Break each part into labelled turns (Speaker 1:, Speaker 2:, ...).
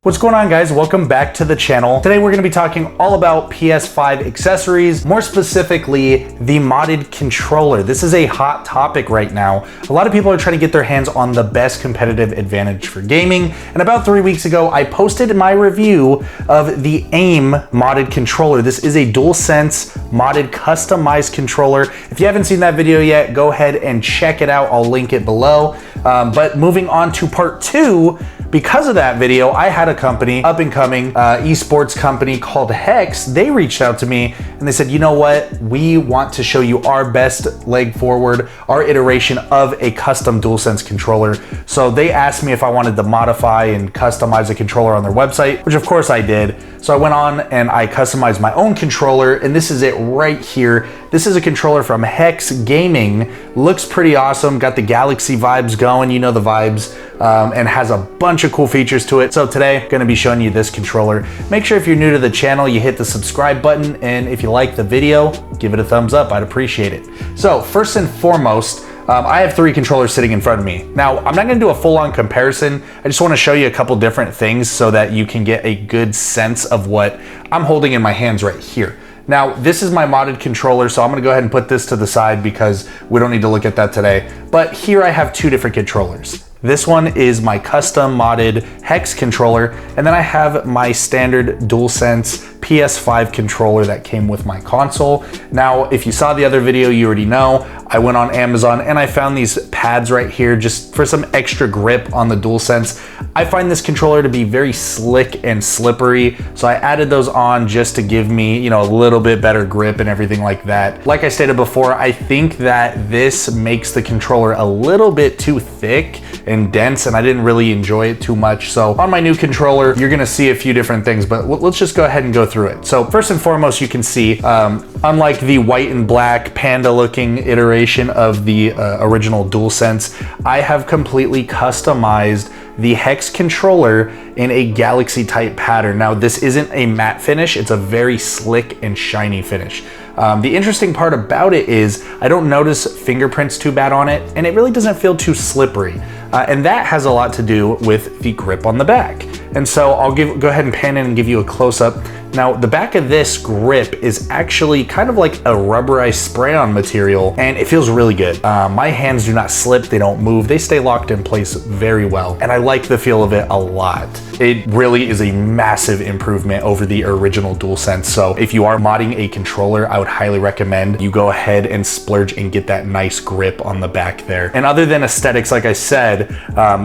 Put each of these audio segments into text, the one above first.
Speaker 1: What's going on, guys? Welcome back to the channel. Today we're going to be talking all about PS5 accessories, more specifically the modded controller. This is a hot topic right now. A lot of people are trying to get their hands on the best competitive advantage for gaming, and about 3 weeks ago I posted my review of the AIM modded controller. This is a DualSense modded customized controller. If you haven't seen that video yet, go ahead and check it out. I'll link it below. But moving on to part 2, because of that video, I had a company, up and coming esports company called Hex. They reached out to me and they said, you know what? We want to show you our best leg forward, our iteration of a custom DualSense controller. So they asked me if I wanted to modify and customize a controller on their website, which of course I did. So I went on and I customized my own controller, and this is it right here. This is a controller from Hex Gaming. Looks pretty awesome, got the Galaxy vibes going, you know the vibes, and has a bunch of cool features to it. So today I'm gonna be showing you this controller. Make sure if you're new to the channel, you hit the subscribe button, and if you like the video, give it a thumbs up, I'd appreciate it. So first and foremost, I have 3 controllers sitting in front of me. Now, I'm not gonna do a full-on comparison. I just wanna show you a couple different things so that you can get a good sense of what I'm holding in my hands right here. Now, this is my modded controller, so I'm gonna go ahead and put this to the side because we don't need to look at that today. But here I have 2 different controllers. This one is my custom modded Hex controller, and then I have my standard DualSense PS5 controller that came with my console. Now, if you saw the other video, you already know, I went on Amazon and I found these pads right here just for some extra grip on the DualSense. I find this controller to be very slick and slippery, so I added those on just to give me, you know, a little bit better grip and everything like that. Like I stated before, I think that this makes the controller a little bit too thick and dense, and I didn't really enjoy it too much. So on my new controller, you're gonna see a few different things, but let's just go ahead and go through it. So first and foremost, you can see, unlike the white and black panda looking iteration of the original DualSense, I have completely customized the Hex controller in a galaxy type pattern. Now, this isn't a matte finish, it's a very slick and shiny finish. The interesting part about it is I don't notice fingerprints too bad on it, and it really doesn't feel too slippery. And that has a lot to do with the grip on the back. And so I'll go ahead and pan in and give you a close-up. Now, the back of this grip is actually kind of like a rubberized spray-on material, and it feels really good. My hands do not slip, they don't move, they stay locked in place very well, and I like the feel of it a lot. It really is a massive improvement over the original DualSense. So if you are modding a controller, I would highly recommend you go ahead and splurge and get that nice grip on the back there. And other than aesthetics, like I said,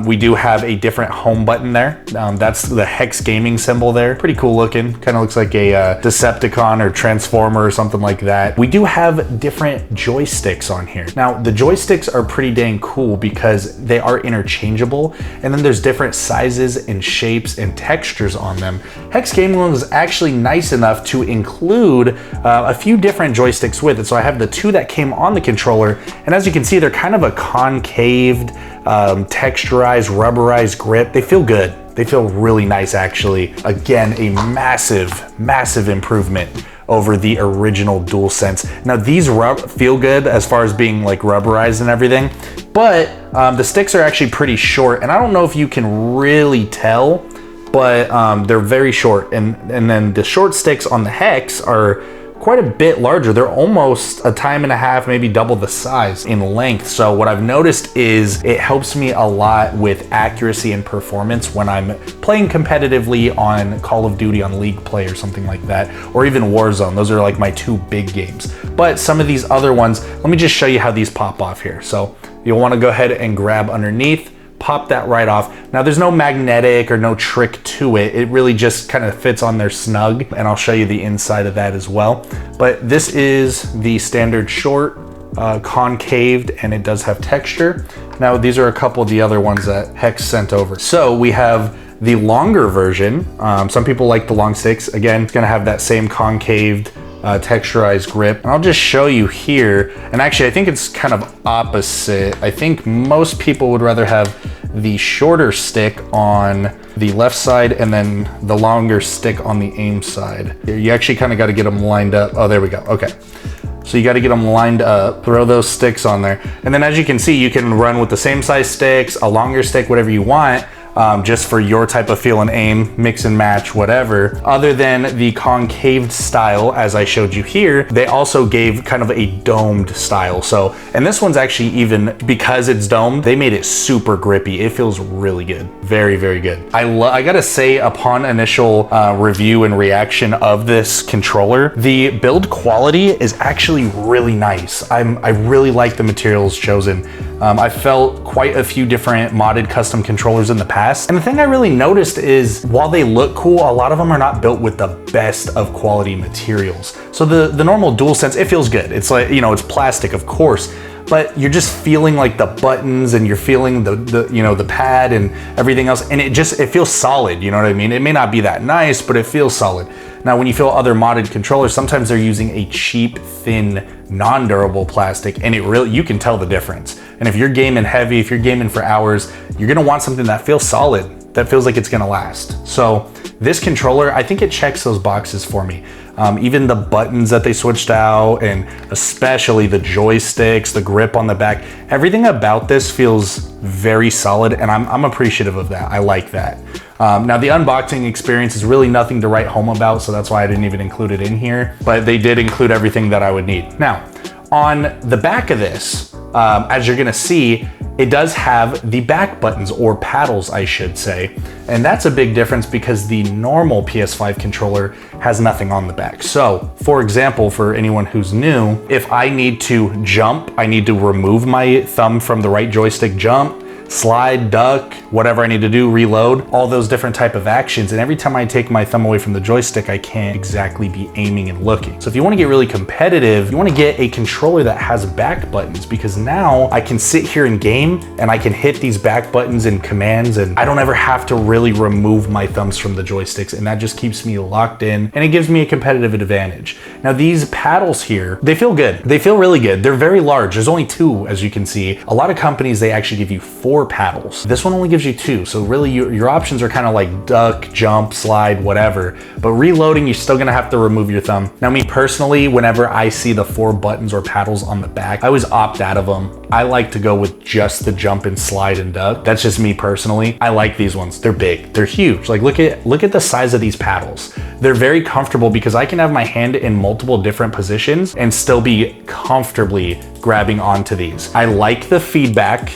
Speaker 1: we do have a different home button there. That's the Hex Gaming symbol there. Pretty cool looking, kind of looks like a Decepticon or Transformer or something like that. We do have different joysticks on here. Now, the joysticks are pretty dang cool because they are interchangeable, and then there's different sizes and shapes and textures on them. Hex Gaming was actually nice enough to include a few different joysticks with it. So I have the 2 that came on the controller, and as you can see, they're kind of a concaved, texturized, rubberized grip. They feel good. They feel really nice, actually. Again, a massive improvement over the original DualSense. Now, these feel good as far as being like rubberized and everything, but the sticks are actually pretty short, and I don't know if you can really tell, but they're very short. And then the short sticks on the Hex are quite a bit larger. They're almost a time and a half, maybe double the size in length. So what I've noticed is it helps me a lot with accuracy and performance when I'm playing competitively on Call of Duty on League Play or something like that, or even Warzone. Those are like my 2 big games. But some of these other ones, let me just show you how these pop off here. So you'll want to go ahead and grab underneath, pop that right off. Now, there's no magnetic or no trick to it. It really just kind of fits on there snug, and I'll show you the inside of that as well. But this is the standard short, concaved, and it does have texture. Now, these are a couple of the other ones that Hex sent over. So we have the longer version. Some people like the long sticks. Again, it's gonna have that same concaved, texturized grip. And I'll just show you here. And actually, I think it's kind of opposite. I think most people would rather have the shorter stick on the left side and then the longer stick on the aim side. You actually kind of got to get them lined up. Oh, there we go. Okay. So you got to get them lined up, throw those sticks on there. And then as you can see, you can run with the same size sticks, a longer stick, whatever you want. just for your type of feel and aim, mix and match, whatever. Other than the concaved style, as I showed you here, they also gave kind of a domed style. So, and this one's actually, even because it's domed, they made it super grippy. It feels really good. Very, very good. I gotta say, upon initial review and reaction of this controller, the build quality is actually really nice. I really like the materials chosen. I felt quite a few different modded custom controllers in the past. And the thing I really noticed is, while they look cool, a lot of them are not built with the best of quality materials. So the normal DualSense, it feels good. It's like, you know, it's plastic, of course, but you're just feeling like the buttons, and you're feeling the pad and everything else, and it feels solid, you know what I mean? It may not be that nice, but it feels solid. Now, when you feel other modded controllers, sometimes they're using a cheap, thin, non-durable plastic, and you can tell the difference. And if you're gaming heavy, if you're gaming for hours, you're gonna want something that feels solid, that feels like it's gonna last. So this controller, I think it checks those boxes for me. Even the buttons that they switched out, and especially the joysticks, the grip on the back, everything about this feels very solid, and I'm appreciative of that. I like that. Now, the unboxing experience is really nothing to write home about, so that's why I didn't even include it in here, but they did include everything that I would need. Now, on the back of this, as you're gonna see, it does have the back buttons, or paddles, I should say. And that's a big difference because the normal PS5 controller has nothing on the back. So, for example, for anyone who's new, if I need to jump, I need to remove my thumb from the right joystick, jump, slide, duck, whatever I need to do, reload, all those different type of actions. And every time I take my thumb away from the joystick, I can't exactly be aiming and looking. So if you want to get really competitive, you want to get a controller that has back buttons, because now I can sit here and game, and I can hit these back buttons and commands, and I don't ever have to really remove my thumbs from the joysticks, and that just keeps me locked in, and it gives me a competitive advantage. Now, these paddles here, they feel good. They feel really good. They're very large. There's only 2, as you can see. A lot of companies, they actually give you 4 paddles. This one only gives you 2, so really your options are kind of like duck, jump, slide, whatever. But reloading, you're still gonna have to remove your thumb. Now, me personally, whenever I see the 4 buttons or paddles on the back, I always opt out of them. I like to go with just the jump and slide and duck. That's just me personally. I like these ones. They're big, they're huge. Like, look at the size of these paddles. They're very comfortable because I can have my hand in multiple different positions and still be comfortably grabbing onto these. I like the feedback.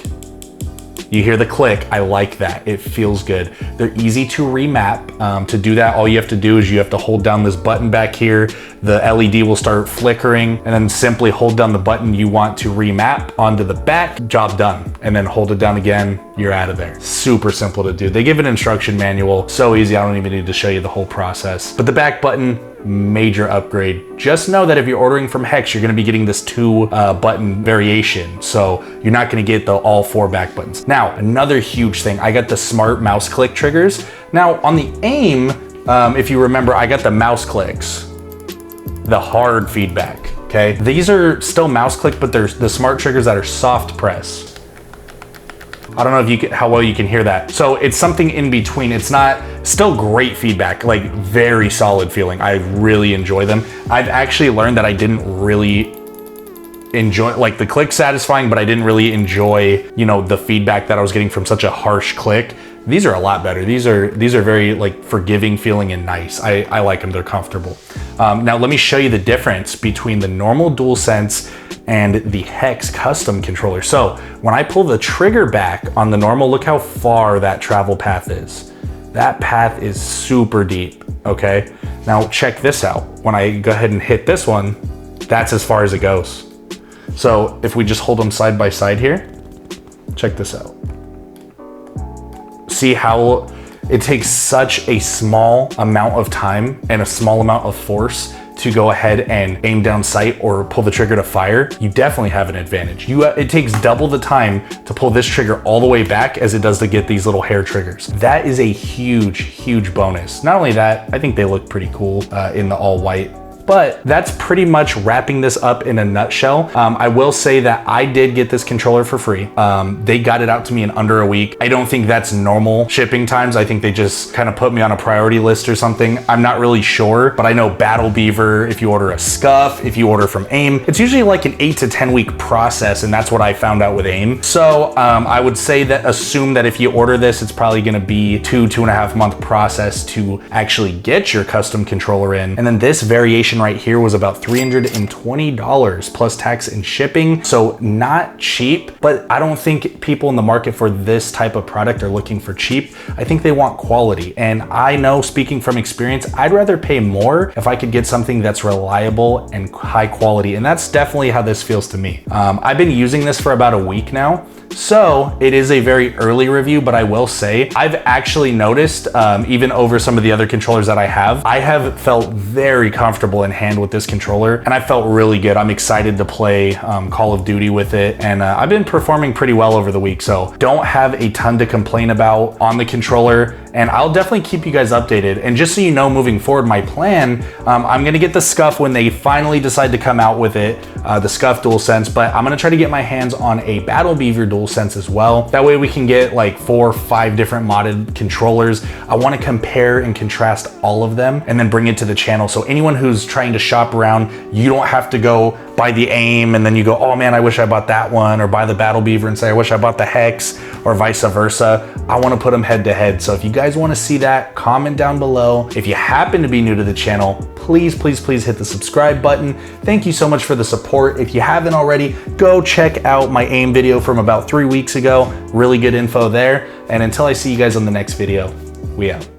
Speaker 1: You hear the click, I like that. It feels good. They're easy to remap. To do that, all you have to do is you have to hold down this button back here. The LED will start flickering, and then simply hold down the button you want to remap onto the back, job done. And then hold it down again, you're out of there. Super simple to do. They give an instruction manual, so easy, I don't even need to show you the whole process. But the back button, major upgrade. Just know that if you're ordering from Hex, you're gonna be getting this 2 button variation. So you're not gonna get all 4 back buttons. Now, another huge thing, I got the smart mouse click triggers. Now, on the aim, if you remember, I got the mouse clicks, the hard feedback, okay? These are still mouse click, but they're the smart triggers that are soft press. I don't know if how well you can hear that. So it's something in between. It's not, still great feedback, like very solid feeling. I really enjoy them. I've actually learned that I didn't really enjoy, like, the click satisfying, but I didn't really enjoy, you know, the feedback that I was getting from such a harsh click. These are a lot better. These are very like forgiving feeling and nice. I like them, they're comfortable. Now let me show you the difference between the normal DualSense and the Hex custom controller. So when I pull the trigger back on the normal, look how far that travel path is. That path is super deep, okay? Now check this out. When I go ahead and hit this one, that's as far as it goes. So if we just hold them side by side here, check this out. See how it takes such a small amount of time and a small amount of force to go ahead and aim down sight or pull the trigger to fire. You definitely have an advantage. It takes double the time to pull this trigger all the way back as it does to get these little hair triggers. That is a huge, huge bonus. Not only that, I think they look pretty cool in the all white But that's pretty much wrapping this up in a nutshell. I will say that I did get this controller for free. They got it out to me in under a week. I don't think that's normal shipping times. I think they just kind of put me on a priority list or something. I'm not really sure, but I know Battle Beaver, if you order a Scuf, if you order from AIM, it's usually like an 8 to 10 week process, and that's what I found out with AIM. So I would say that assume that if you order this, it's probably gonna be 2.5 month process to actually get your custom controller in. And then this variation right here was about $320 plus tax and shipping. So not cheap, but I don't think people in the market for this type of product are looking for cheap. I think they want quality. And I know, speaking from experience, I'd rather pay more if I could get something that's reliable and high quality. And that's definitely how this feels to me. I've been using this for about a week now. So it is a very early review, but I will say I've actually noticed, even over some of the other controllers that I have felt very comfortable in hand with this controller, and I felt really good. I'm excited to play Call of Duty with it, and I've been performing pretty well over the week, so don't have a ton to complain about on the controller, and I'll definitely keep you guys updated. And just so you know, moving forward, my plan, I'm gonna get the Scuf when they finally decide to come out with it, the Scuf DualSense, but I'm gonna try to get my hands on a Battle Beaver DualSense as well. That way we can get like 4 or 5 different modded controllers. I wanna compare and contrast all of them and then bring it to the channel. So anyone who's trying to shop around, you don't have to go buy the AIM and then you go, oh man, I wish I bought that one, or buy the Battle Beaver and say, I wish I bought the Hex, or vice versa. I wanna put them head to head. So if you guys wanna see that, comment down below. If you happen to be new to the channel, please, please, please hit the subscribe button. Thank you so much for the support. If you haven't already, go check out my AIM video from about 3 weeks ago. Really good info there. And until I see you guys on the next video, we out.